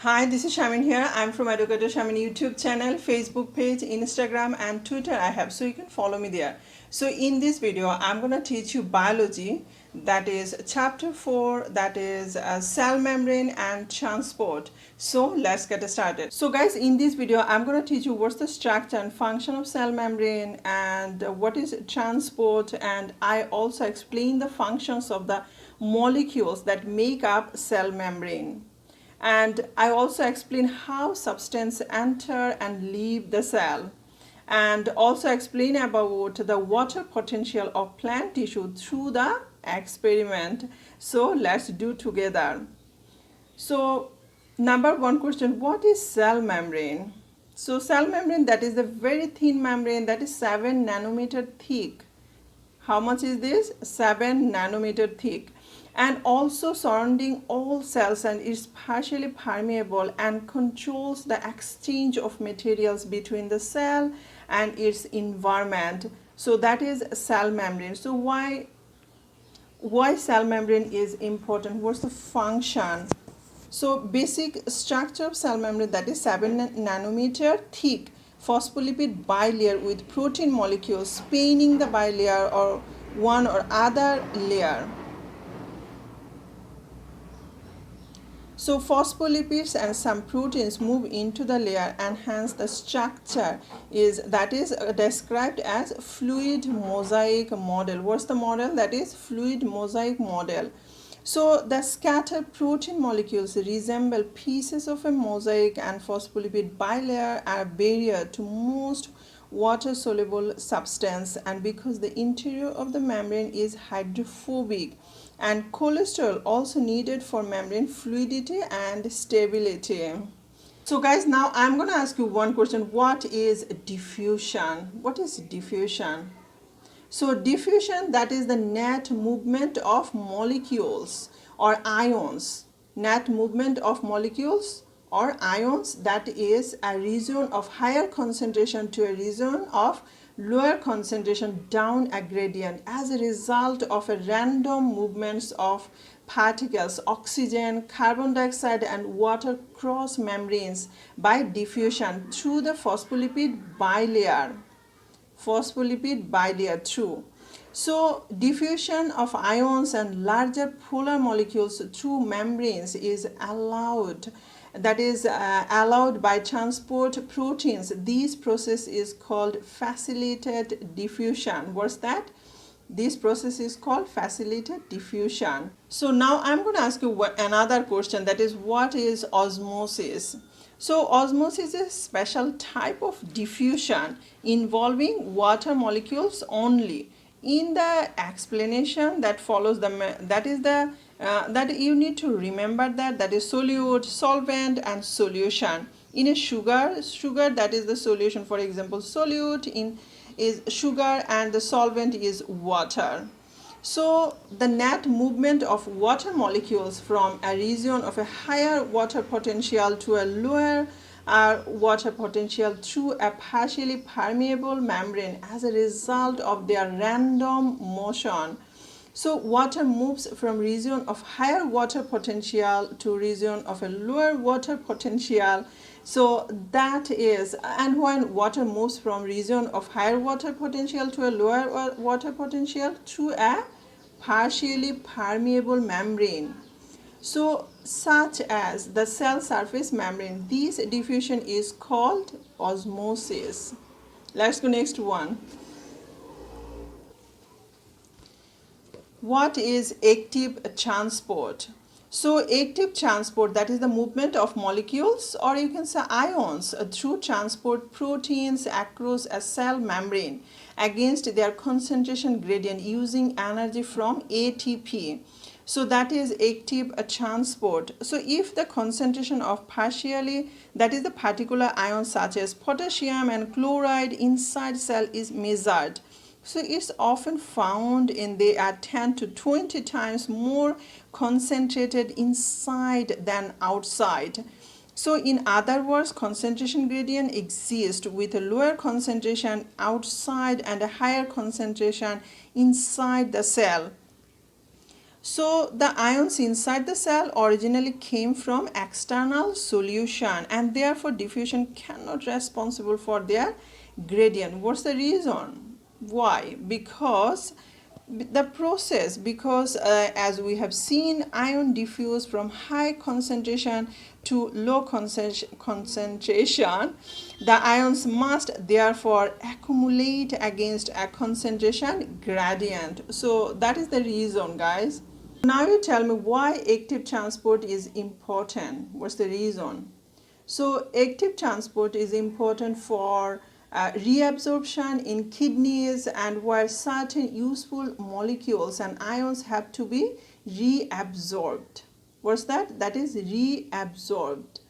Hi, this is Shamin here. I'm from Educator Shamin YouTube channel, Facebook page, Instagram and Twitter I have, so you can follow me there. So in this video, I'm going to teach you biology, that is chapter 4, that is cell membrane and transport. So let's get started. So guys, in this video, I'm going to teach you what's the structure and function of cell membrane and what is transport, and I also explain the functions of the molecules that make up cell membrane. And I also explain how substance enter and leave the cell, and also explain about the water potential of plant tissue through the experiment. So let's do together. So number one question, what is cell membrane? So cell membrane, that is the very thin membrane that is 7 nanometer thick. How much is this? 7 nanometer thick, and also surrounding all cells, and is partially permeable and controls the exchange of materials between the cell and its environment. So that is cell membrane. So why cell membrane is important? What's the function? So basic structure of cell membrane, that is 7 nanometer thick phospholipid bilayer with protein molecules spanning the bilayer or one or other layer. So phospholipids and some proteins move into the layer, and hence the structure is described as fluid mosaic model. What's the model? That is fluid mosaic model. So the scattered protein molecules resemble pieces of a mosaic, and phospholipid bilayer are barrier to most water-soluble substance, and because the interior of the membrane is hydrophobic, and cholesterol also needed for membrane fluidity and stability. So guys, now I'm going to ask you one question. What is diffusion? What is diffusion? So diffusion, that is the net movement of molecules or ions. Net movement of molecules or ions, that is a region of higher concentration to a region of lower concentration down a gradient as a result of a random movements of particles, oxygen, carbon dioxide and water cross membranes by diffusion through the phospholipid bilayer. Phospholipid bilayer through. So diffusion of ions and larger polar molecules through membranes is allowed, that is allowed by transport proteins. This process is called facilitated diffusion. What's that? This process is called facilitated diffusion. So now I'm going to ask you another question, that is, what is osmosis? So osmosis is a special type of diffusion involving water molecules only. In the explanation that follows, that you need to remember that is solute, solvent and solution. In a sugar, that is the solution. For example, solute in is sugar and the solvent is water. So the net movement of water molecules from a region of a higher water potential to a lower water potential through a partially permeable membrane as a result of their random motion. So water moves from region of higher water potential to region of a lower water potential. So that is, and when water moves from region of higher water potential to a lower water potential through a partially permeable membrane, so such as the cell surface membrane, this diffusion is called osmosis. Let's go next one. What is active transport? So active transport, that is the movement of molecules, or you can say ions, through transport proteins across a cell membrane against their concentration gradient using energy from ATP. So that is active transport. So if the concentration of partially, that is the particular ions such as potassium and chloride inside cell is measured, so it's often found in they are 10 to 20 times more concentrated inside than outside. So in other words, concentration gradient exists with a lower concentration outside and a higher concentration inside the cell. So the ions inside the cell originally came from external solution, and therefore diffusion cannot responsible for their gradient. What's the reason? Why? Because the process, because as we have seen, ion diffuse from high concentration to low concentration. The ions must therefore accumulate against a concentration gradient. So that is the reason, guys. Now you tell me why active transport is important. What's the reason? So active transport is important for reabsorption in kidneys, and where certain useful molecules and ions have to be reabsorbed. What's that? That is reabsorbed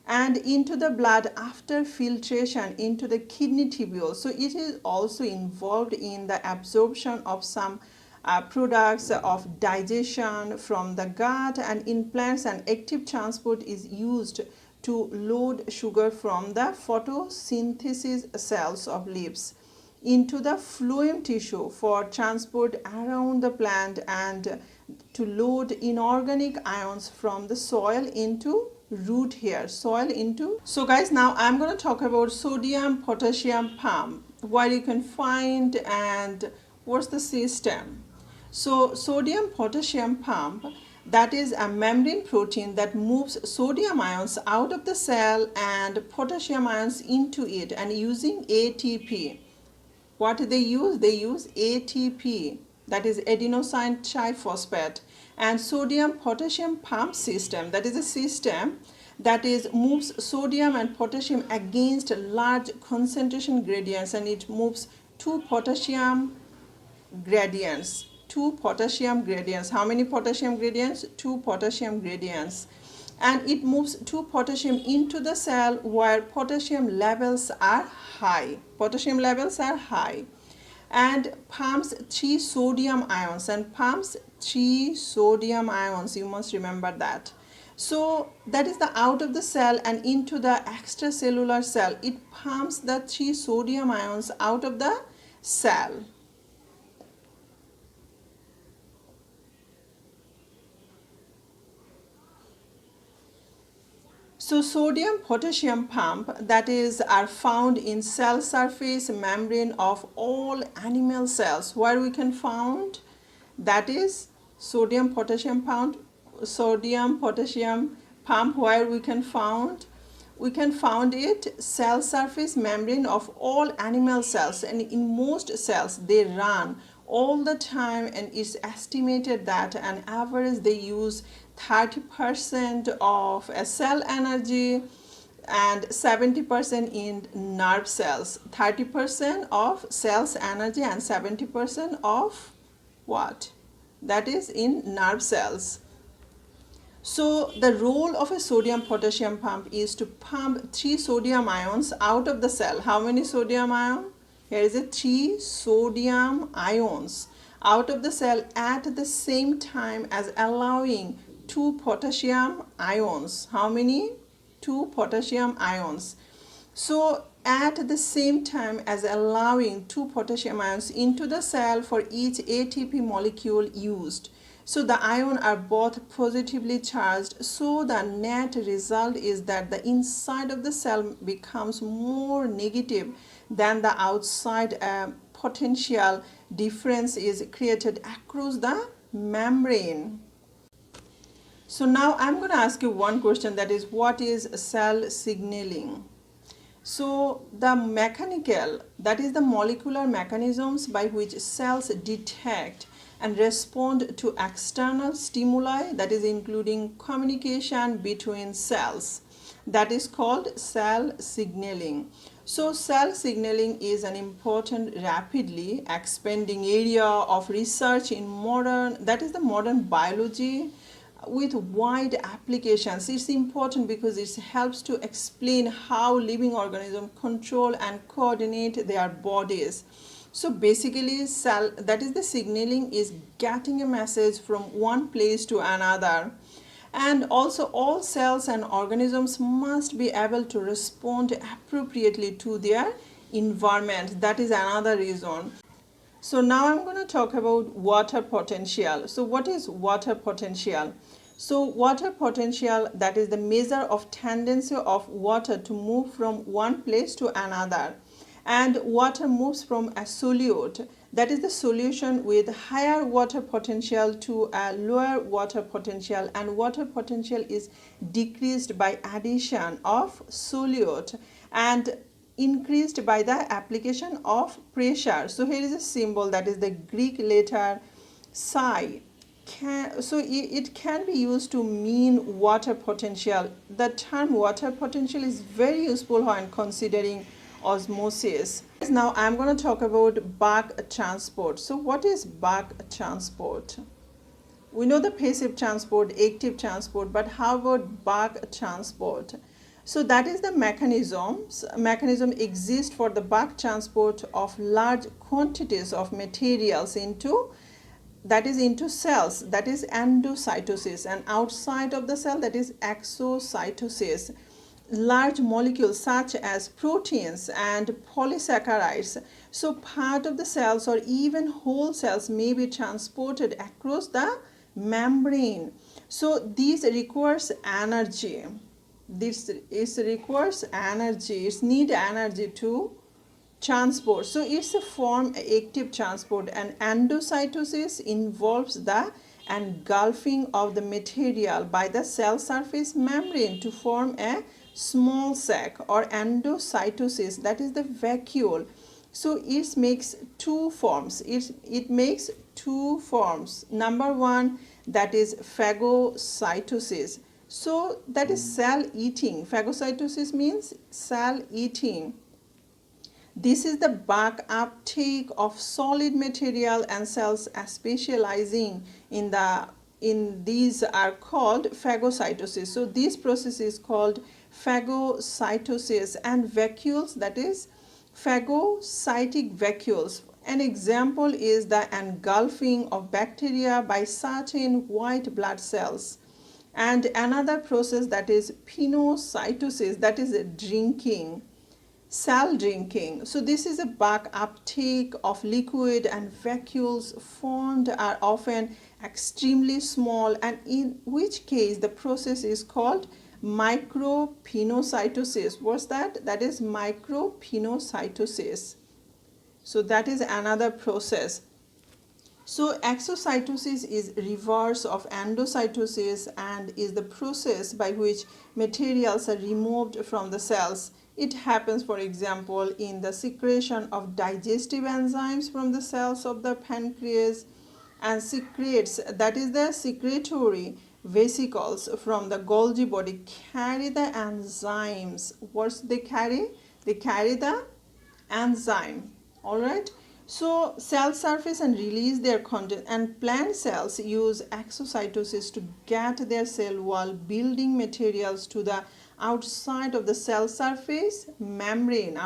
and into the blood after filtration into the kidney tubule. So it is also involved in the absorption of some products of digestion from the gut, and in plants an active transport is used to load sugar from the photosynthesis cells of leaves into the phloem tissue for transport around the plant, and to load inorganic ions from the soil into root here, soil into. So guys, now I'm going to talk about sodium potassium pump, where you can find and what's the system. So sodium potassium pump, that is a membrane protein that moves sodium ions out of the cell and potassium ions into it, and using ATP. What they use? They use ATP, that is adenosine triphosphate. And sodium potassium pump system, that is a system that is moves sodium and potassium against large concentration gradients, and it moves two potassium gradients. How many potassium gradients? Two potassium gradients. And it moves two potassium into the cell where potassium levels are high. And pumps three sodium ions, you must remember that. So that is the out of the cell and into the extracellular cell. It pumps the three sodium ions out of the cell. So sodium potassium pump, that is, are found in cell surface membrane of all animal cells, where we can found, that is sodium potassium pump, where we can found it cell surface membrane of all animal cells, and in most cells they run all the time, and it's estimated that on average they use 30% of a cell energy and 70% in nerve cells. 30% of cells energy and 70% of what? That is in nerve cells. So the role of a sodium potassium pump is to pump three sodium ions out of the cell. How many sodium ions? Here is a three sodium ions out of the cell at the same time as allowing two potassium ions. How many? Two potassium ions. So at the same time as allowing two potassium ions into the cell for each ATP molecule used. So the ions are both positively charged. So the net result is that the inside of the cell becomes more negative than the outside. Potential difference is created across the membrane. So now I'm going to ask you one question, that is, what is cell signaling? So the mechanical, that is the molecular mechanisms by which cells detect and respond to external stimuli, that is including communication between cells, that is called cell signaling. So cell signaling is an important rapidly expanding area of research in modern biology, with wide applications. It's important because it helps to explain how living organisms control and coordinate their bodies. So basically, cell, that is the signaling, is getting a message from one place to another. And also all cells and organisms must be able to respond appropriately to their environment. That is another reason. So now I'm going to talk about water potential. So what is water potential? So water potential, that is the measure of tendency of water to move from one place to another. And water moves from a solute, that is the solution with higher water potential, to a lower water potential, and water potential is decreased by addition of solute and increased by the application of pressure. So here is a symbol, that is the Greek letter psi. So it can be used to mean water potential. The term water potential is very useful when considering osmosis. Now I'm going to talk about bulk transport. So what is bulk transport? We know the passive transport, active transport, but how about bulk transport? So that is the mechanism exists for the bulk transport of large quantities of materials into cells, that is endocytosis, and outside of the cell, that is exocytosis. Large molecules such as proteins and polysaccharides, so part of the cells or even whole cells, may be transported across the membrane. So this requires energy. It need energy to transport. So it's a form active transport, and endocytosis involves the engulfing of the material by the cell surface membrane to form a small sac, or endocytosis, that is the vacuole. So it makes two forms. It makes two forms. Number one, that is phagocytosis. So that is cell eating. Phagocytosis means cell eating. This is the bulk uptake of solid material, and cells specializing in these are called phagocytosis. So this process is called phagocytosis, and vacuoles, that is phagocytic vacuoles. An example is the engulfing of bacteria by certain white blood cells. And another process, that is pinocytosis, that is drinking. Cell drinking. So this is a bulk uptake of liquid, and vacuoles formed are often extremely small, and in which case the process is called micropinocytosis. What's that? That is micropinocytosis. So that is another process. So exocytosis is reverse of endocytosis and is the process by which materials are removed from the cells. It happens, for example, in the secretion of digestive enzymes from the cells of the pancreas, and secretes, that is the secretory vesicles from the Golgi body, carry the enzymes. What they carry? They carry the enzyme. All right. So cell surface and release their content, and plant cells use exocytosis to get their cell wall building materials to the outside of the cell surface membrane.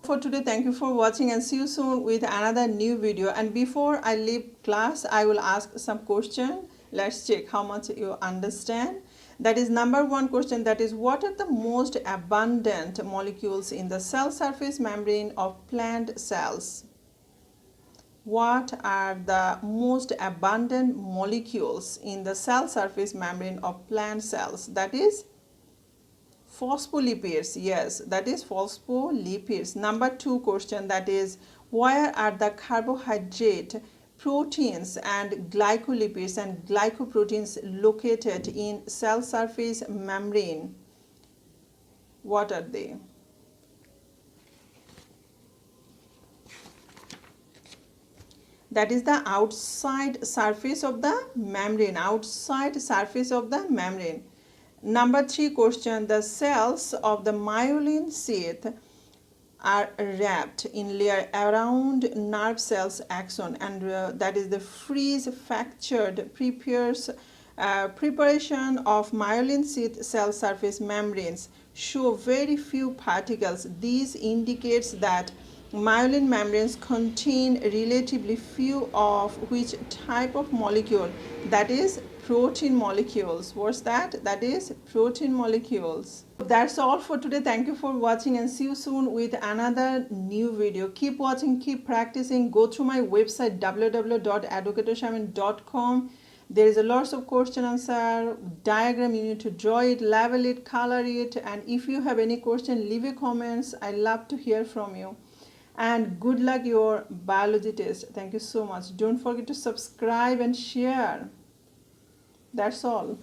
For today, thank you for watching, and see you soon with another new video. And before I leave class, I will ask some question. Let's check how much you understand. That is number one question, that is, what are the most abundant molecules in the cell surface membrane of plant cells? What are the most abundant molecules in the cell surface membrane of plant cells? That is phospholipids. Yes, that is phospholipids. Number two question, that is, where are the carbohydrate, proteins and glycolipids and glycoproteins located in cell surface membrane? What are they? That is the outside surface of the membrane. Number three question, the cells of the myelin sheath are wrapped in layer around nerve cells axon, and that is the freeze fractured preparation of myelin sheath cell surface membranes show very few particles. This indicates that myelin membranes contain relatively few of which type of molecule, that is protein molecules. What's that? That is protein molecules. That's all for today. Thank you for watching and see you soon with another new video. Keep watching, keep practicing. Go through my website www.educatorshaman.com. There is a lots of question answer diagram. You need to draw it, label it, color it, and if you have any question, leave a comments. I love to hear from you. And good luck your biology test. Thank you so much. Don't forget to subscribe and share. That's all.